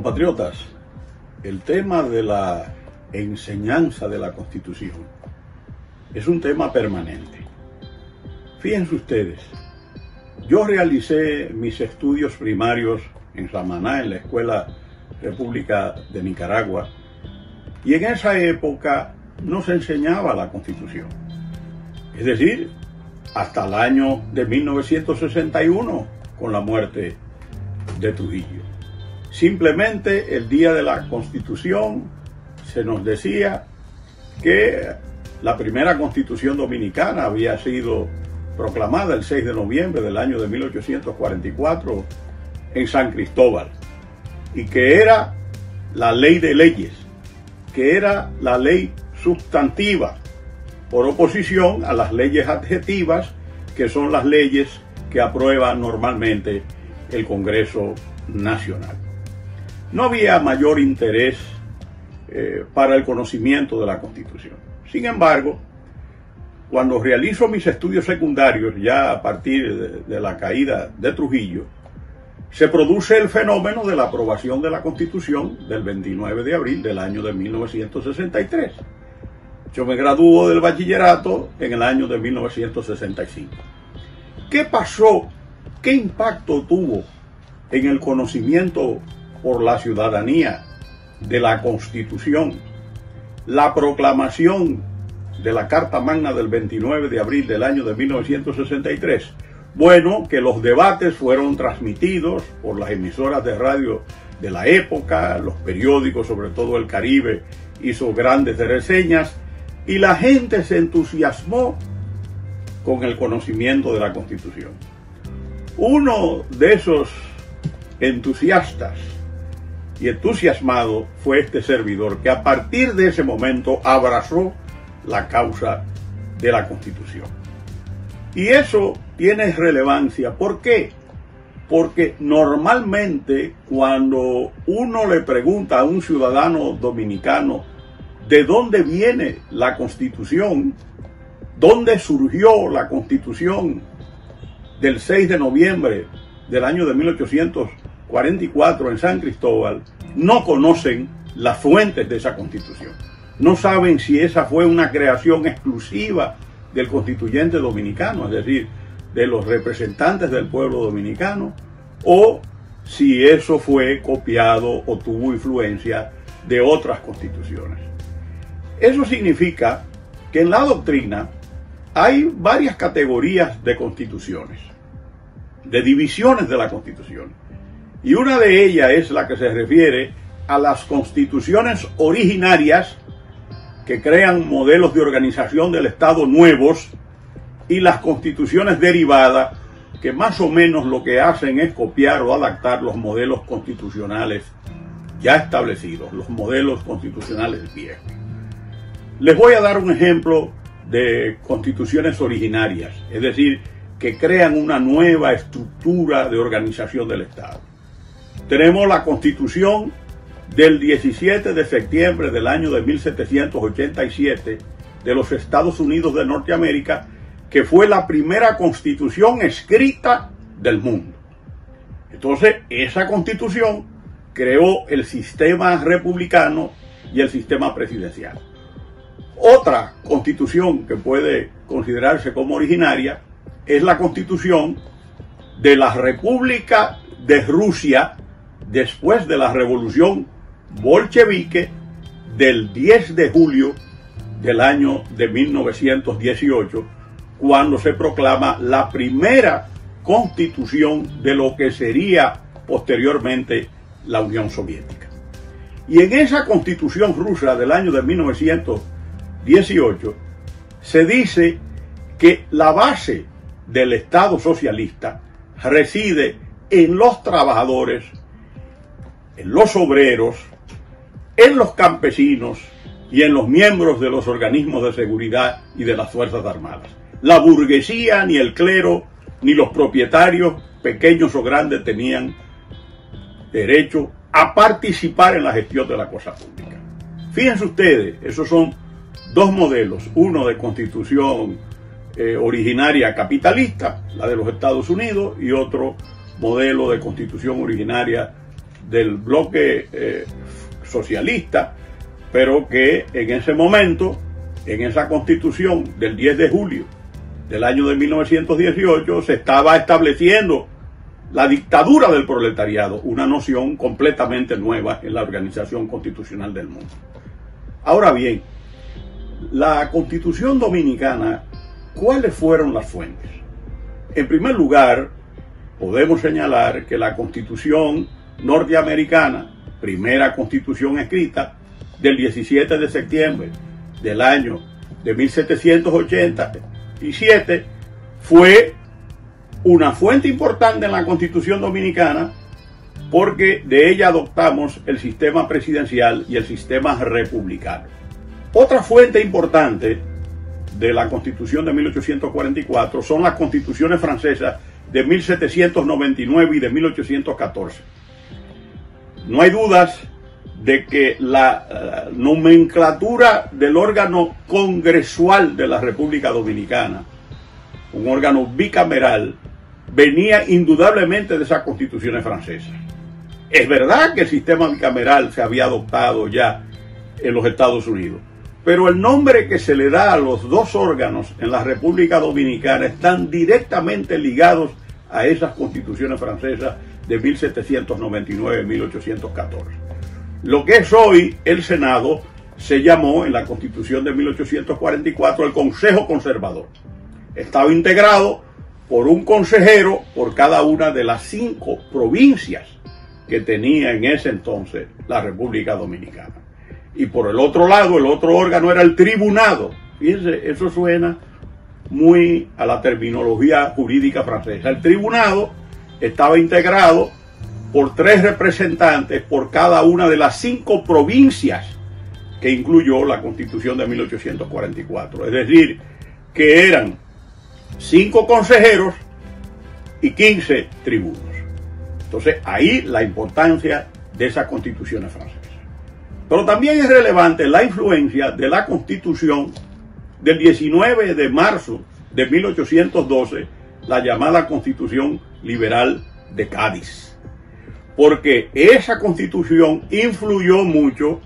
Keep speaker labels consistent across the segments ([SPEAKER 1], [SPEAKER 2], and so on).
[SPEAKER 1] Compatriotas, el tema de la enseñanza de la Constitución es un tema permanente. Fíjense ustedes, yo realicé mis estudios primarios en Samaná, en la Escuela República de Nicaragua, y en esa época no se enseñaba la Constitución. Es decir, hasta el año de 1961, con la muerte de Trujillo. Simplemente el día de la Constitución se nos decía que la primera Constitución dominicana había sido proclamada el 6 de noviembre del año de 1844 en San Cristóbal, y que era la ley de leyes, que era la ley sustantiva, por oposición a las leyes adjetivas, que son las leyes que aprueba normalmente el Congreso Nacional. No había mayor interés para el conocimiento de la Constitución. Sin embargo, cuando realizo mis estudios secundarios, ya a partir de la caída de Trujillo, se produce el fenómeno de la aprobación de la Constitución del 29 de abril del año de 1963. Yo me gradúo del bachillerato en el año de 1965. ¿Qué pasó? ¿Qué impacto tuvo en el conocimiento por la ciudadanía de la Constitución la proclamación de la Carta Magna del 29 de abril del año de 1963? Bueno, que los debates fueron transmitidos por las emisoras de radio de la época, los periódicos, sobre todo El Caribe, hizo grandes reseñas, y la gente se entusiasmó con el conocimiento de la Constitución. Uno de esos entusiastas y entusiasmado fue este servidor, que a partir de ese momento abrazó la causa de la Constitución. Y eso tiene relevancia. ¿Por qué? Porque normalmente cuando uno le pregunta a un ciudadano dominicano de dónde viene la Constitución, dónde surgió la Constitución del 6 de noviembre del año de 1844 en San Cristóbal, no conocen las fuentes de esa Constitución. No saben si esa fue una creación exclusiva del constituyente dominicano, es decir, de los representantes del pueblo dominicano, o si eso fue copiado o tuvo influencia de otras constituciones. Eso significa que en la doctrina hay varias categorías de constituciones, de divisiones de la Constitución. Y una de ellas es la que se refiere a las constituciones originarias, que crean modelos de organización del Estado nuevos, y las constituciones derivadas, que más o menos lo que hacen es copiar o adaptar los modelos constitucionales ya establecidos, los modelos constitucionales viejos. Les voy a dar un ejemplo de constituciones originarias, es decir, que crean una nueva estructura de organización del Estado. Tenemos la Constitución del 17 de septiembre del año de 1787 de los Estados Unidos de Norteamérica, que fue la primera constitución escrita del mundo. Entonces, esa constitución creó el sistema republicano y el sistema presidencial. Otra constitución que puede considerarse como originaria es la Constitución de la República de Rusia después de la Revolución Bolchevique del 10 de julio del año de 1918, cuando se proclama la primera constitución de lo que sería posteriormente la Unión Soviética. Y en esa constitución rusa del año de 1918 se dice que la base del Estado socialista reside en los trabajadores, en los obreros, en los campesinos y en los miembros de los organismos de seguridad y de las Fuerzas Armadas. La burguesía, ni el clero, ni los propietarios, pequeños o grandes, tenían derecho a participar en la gestión de la cosa pública. Fíjense ustedes, esos son dos modelos, uno de constitución originaria capitalista, la de los Estados Unidos, y otro modelo de constitución originaria del bloque socialista, pero que en ese momento, en esa constitución del 10 de julio del año de 1918, se estaba estableciendo la dictadura del proletariado, una noción completamente nueva en la organización constitucional del mundo. Ahora bien, la Constitución Dominicana, ¿cuáles fueron las fuentes? En primer lugar, podemos señalar que la Constitución norteamericana, primera constitución escrita, del 17 de septiembre del año de 1787, fue una fuente importante en la Constitución Dominicana, porque de ella adoptamos el sistema presidencial y el sistema republicano. Otra fuente importante de la Constitución de 1844 son las constituciones francesas de 1799 y de 1814. No hay dudas de que la nomenclatura del órgano congresual de la República Dominicana, un órgano bicameral, venía indudablemente de esas constituciones francesas. Es verdad que el sistema bicameral se había adoptado ya en los Estados Unidos, pero el nombre que se le da a los dos órganos en la República Dominicana están directamente ligados a esas constituciones francesas de 1799 y 1814. Lo que es hoy el Senado se llamó en la Constitución de 1844 el Consejo Conservador. Estaba integrado por un consejero por cada una de las 5 provincias que tenía en ese entonces la República Dominicana. Y por el otro lado, el otro órgano era el tribunado. Fíjense, eso suena muy a la terminología jurídica francesa. El tribunado estaba integrado por 3 representantes por cada una de las 5 provincias que incluyó la Constitución de 1844. Es decir, que eran 5 consejeros y 15 tribunos. Entonces, ahí la importancia de esas constituciones francesas. Pero también es relevante la influencia de la Constitución del 19 de marzo de 1812, la llamada Constitución Liberal de Cádiz. Porque esa Constitución influyó mucho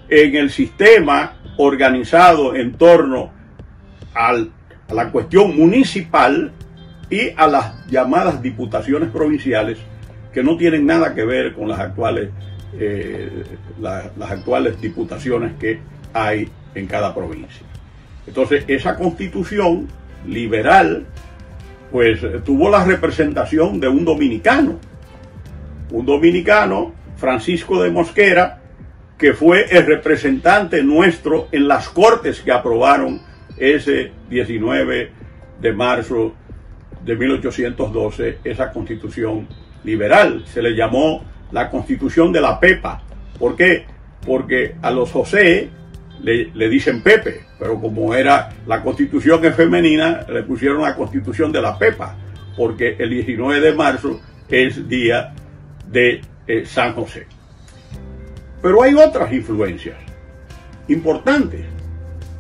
[SPEAKER 1] en el sistema organizado en torno a la cuestión municipal y a las llamadas diputaciones provinciales, que no tienen nada que ver con las actuales diputaciones que hay en cada provincia. Entonces, esa constitución liberal pues tuvo la representación de un dominicano, Francisco de Mosquera, que fue el representante nuestro en las Cortes que aprobaron ese 19 de marzo de 1812, esa constitución liberal. Se le llamó la Constitución de la Pepa. ¿Por qué? Porque a los José le dicen Pepe, pero como era la constitución es femenina, le pusieron la Constitución de la Pepa, porque el 19 de marzo es día de San José. Pero hay otras influencias importantes.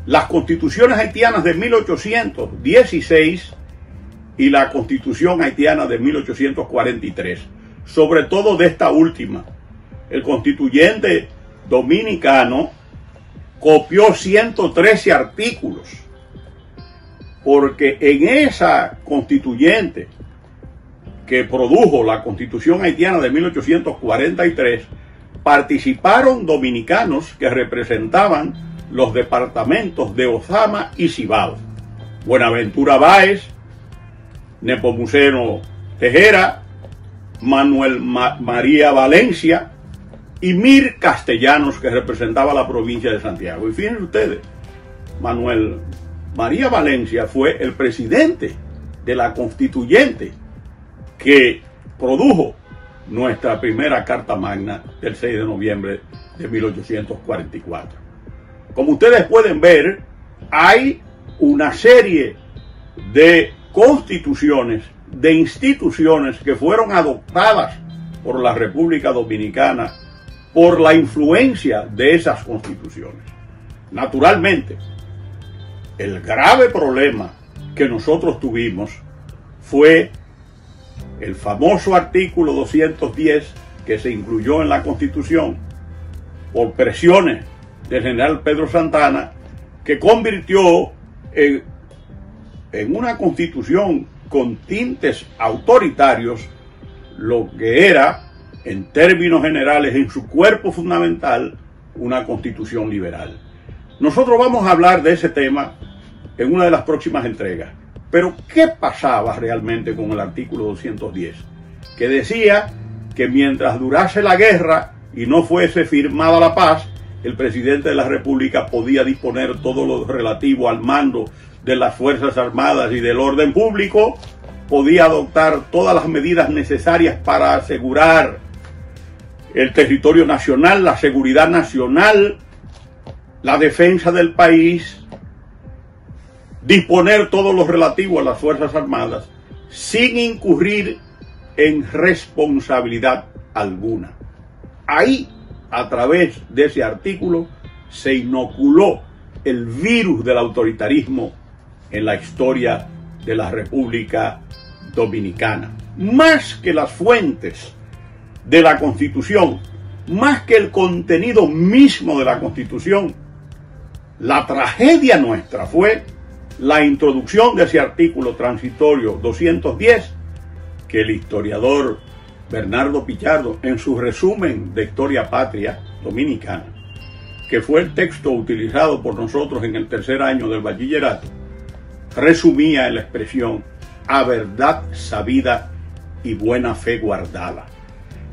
[SPEAKER 1] Las constituciones haitianas de 1816 y la Constitución haitiana de 1843, sobre todo de esta última. El constituyente dominicano copió 113 artículos, porque en esa constituyente que produjo la Constitución haitiana de 1843, participaron dominicanos que representaban los departamentos de Ozama y Cibao: Buenaventura Báez, Nepomuceno Tejera, Manuel María Valencia y Mir Castellanos, que representaba la provincia de Santiago. Y fíjense ustedes, Manuel María Valencia fue el presidente de la constituyente que produjo nuestra primera Carta Magna del 6 de noviembre de 1844. Como ustedes pueden ver, hay una serie de constituciones, de instituciones que fueron adoptadas por la República Dominicana por la influencia de esas constituciones. Naturalmente, el grave problema que nosotros tuvimos fue el famoso artículo 210, que se incluyó en la Constitución por presiones del general Pedro Santana, que convirtió en una Constitución con tintes autoritarios lo que era, en términos generales, en su cuerpo fundamental, una Constitución liberal. Nosotros vamos a hablar de ese tema en una de las próximas entregas. Pero, ¿qué pasaba realmente con el artículo 210? Que decía que mientras durase la guerra y no fuese firmada la paz, el presidente de la República podía disponer todo lo relativo al mando de las Fuerzas Armadas y del orden público, podía adoptar todas las medidas necesarias para asegurar el territorio nacional, la seguridad nacional, la defensa del país, disponer todo lo relativo a las Fuerzas Armadas sin incurrir en responsabilidad alguna. Ahí, a través de ese artículo, se inoculó el virus del autoritarismo en la historia de la República Dominicana. Más que las fuentes de la Constitución, más que el contenido mismo de la Constitución, la tragedia nuestra fue la introducción de ese artículo transitorio 210, que el historiador Bernardo Pichardo, en su resumen de Historia Patria Dominicana, que fue el texto utilizado por nosotros en el tercer año del bachillerato, resumía en la expresión "a verdad sabida y buena fe guardada".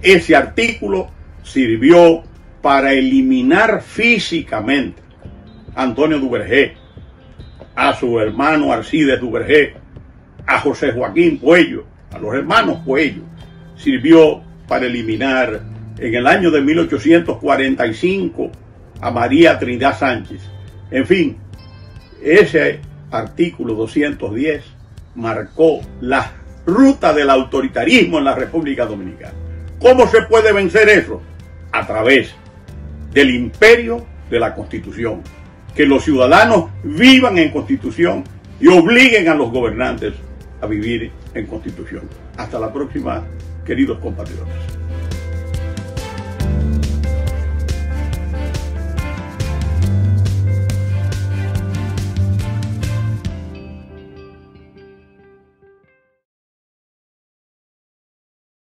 [SPEAKER 1] Ese artículo sirvió para eliminar físicamente a Antonio Duvergé, a su hermano Arcides Duvergé, a José Joaquín Puello, a los hermanos Puello. Sirvió para eliminar en el año de 1845 a María Trinidad Sánchez. En fin, ese artículo 210 marcó la ruta del autoritarismo en la República Dominicana. ¿Cómo se puede vencer eso? A través del imperio de la Constitución. Que los ciudadanos vivan en Constitución y obliguen a los gobernantes a vivir en Constitución. Hasta la próxima, queridos compatriotas.